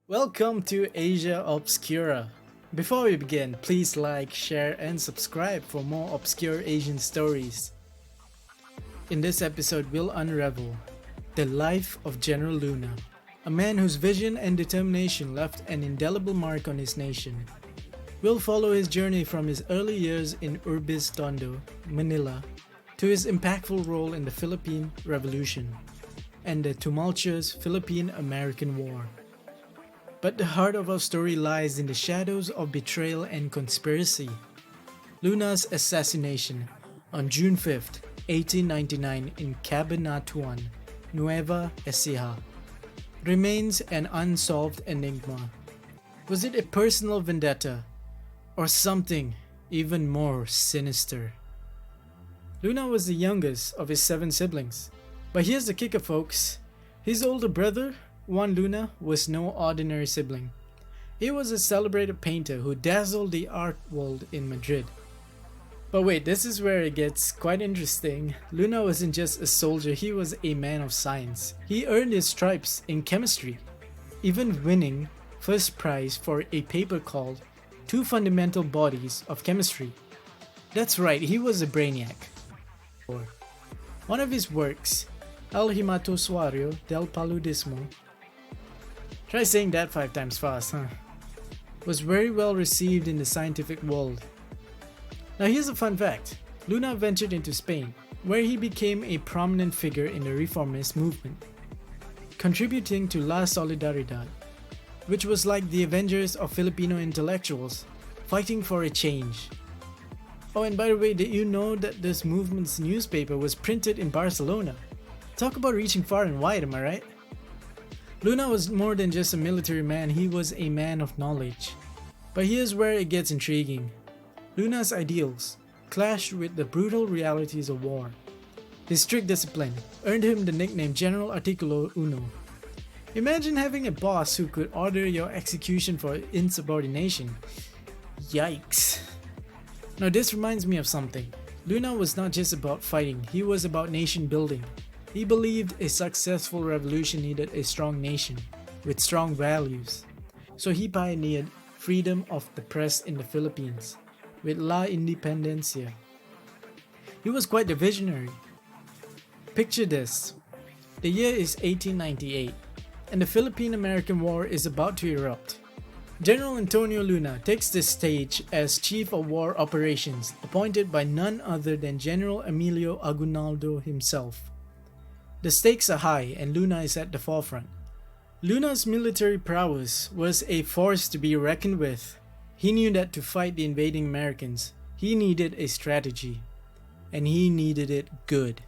Welcome to Asia Obscura. Before we begin, please like, share, and subscribe for more obscure Asian stories. In this episode, we'll unravel the life of General Luna, a man whose vision and determination left an indelible mark on his nation. We'll follow his journey from his early years in Urbis Tondo, Manila, to his impactful role in the Philippine Revolution and the tumultuous Philippine-American War. But the heart of our story lies in the shadows of betrayal and conspiracy. Luna's assassination on June 5th, 1899 in Cabanatuan, Nueva Ecija, remains an unsolved enigma. Was it a personal vendetta or something even more sinister? Luna was the youngest of his 7 siblings. But here's the kicker, folks. His older brother, Juan Luna, was no ordinary sibling. He was a celebrated painter who dazzled the art world in Madrid. But wait, this is where it gets quite interesting. Luna wasn't just a soldier, he was a man of science. He earned his stripes in chemistry, even winning first prize for a paper called Two Fundamental Bodies of Chemistry. That's right, he was a brainiac. One of his works, El Hematosuario del Paludismo, try saying that 5 times fast, was very well received in the scientific world. Now here's a fun fact. Luna ventured into Spain, where he became a prominent figure in the Reformist movement, contributing to La Solidaridad, which was like the Avengers of Filipino intellectuals, fighting for a change. Oh, and by the way, did you know that this movement's newspaper was printed in Barcelona? Talk about reaching far and wide, am I right? Luna was more than just a military man, he was a man of knowledge. But here's where it gets intriguing. Luna's ideals clashed with the brutal realities of war. His strict discipline earned him the nickname General Articulo Uno. Imagine having a boss who could order your execution for insubordination. Yikes. Now this reminds me of something. Luna was not just about fighting, he was about nation building. He believed a successful revolution needed a strong nation with strong values. So he pioneered freedom of the press in the Philippines with La Independencia. He was quite a visionary. Picture this. The year is 1898 and the Philippine-American War is about to erupt. General Antonio Luna takes the stage as Chief of War Operations, appointed by none other than General Emilio Aguinaldo himself. The stakes are high and Luna is at the forefront. Luna's military prowess was a force to be reckoned with. He knew that to fight the invading Americans, he needed a strategy. And he needed it good.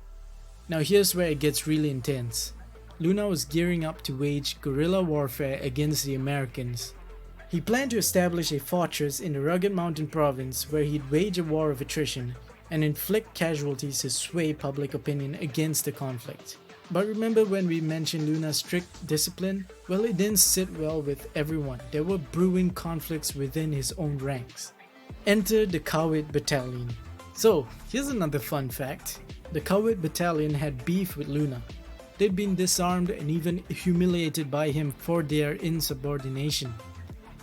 Now here's where it gets really intense. Luna was gearing up to wage guerrilla warfare against the Americans. He planned to establish a fortress in the rugged mountain province where he'd wage a war of attrition and inflict casualties to sway public opinion against the conflict. But remember when we mentioned Luna's strict discipline? Well, it didn't sit well with everyone. There were brewing conflicts within his own ranks. Enter the Kawit Battalion. So, here's another fun fact. The Kawit Battalion had beef with Luna. They'd been disarmed and even humiliated by him for their insubordination.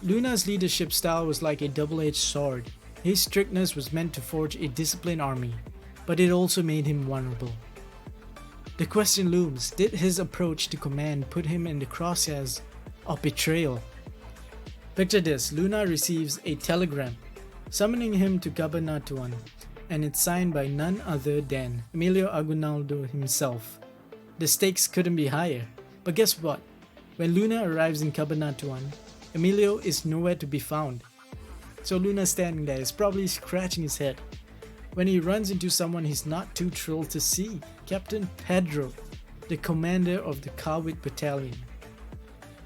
Luna's leadership style was like a double-edged sword. His strictness was meant to forge a disciplined army, but it also made him vulnerable. The question looms, did his approach to command put him in the crosshairs of betrayal? Picture this, Luna receives a telegram summoning him to Cabanatuan, and it's signed by none other than Emilio Aguinaldo himself. The stakes couldn't be higher, but guess what? When Luna arrives in Cabanatuan, Emilio is nowhere to be found. So Luna standing there is probably scratching his head when he runs into someone he's not too thrilled to see, Captain Pedro, the commander of the Kawit Battalion.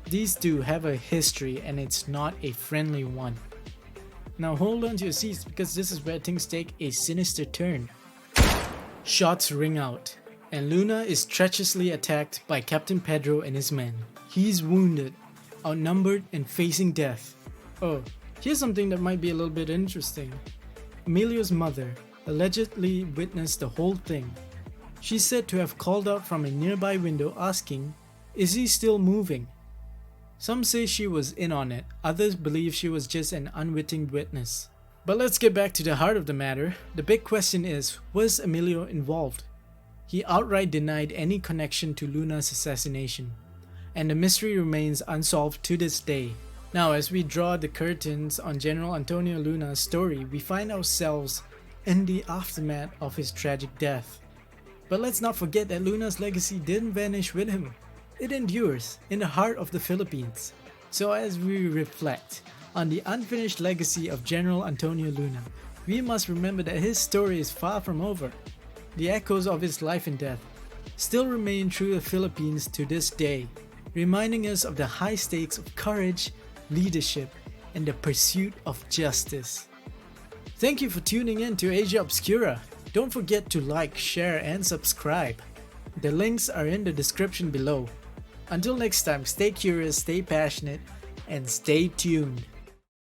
These two have a history and it's not a friendly one. Now hold on to your seats because this is where things take a sinister turn. Shots ring out and Luna is treacherously attacked by Captain Pedro and his men. He's wounded, outnumbered and facing death. Oh, here's something that might be a little bit interesting. Emilio's mother allegedly witnessed the whole thing. She's said to have called out from a nearby window asking, "Is he still moving?" Some say she was in on it, others believe she was just an unwitting witness. But let's get back to the heart of the matter. The big question is, was Emilio involved? He outright denied any connection to Luna's assassination, and the mystery remains unsolved to this day. Now, as we draw the curtains on General Antonio Luna's story, we find ourselves in the aftermath of his tragic death. But let's not forget that Luna's legacy didn't vanish with him. It endures in the heart of the Philippines. So as we reflect on the unfinished legacy of General Antonio Luna, we must remember that his story is far from over. The echoes of his life and death still remain through the Philippines to this day, reminding us of the high stakes of courage, leadership, and the pursuit of justice. Thank you for tuning in to Asia Obscura. Don't forget to like, share, and subscribe. The links are in the description below. Until next time, stay curious, stay passionate, and stay tuned.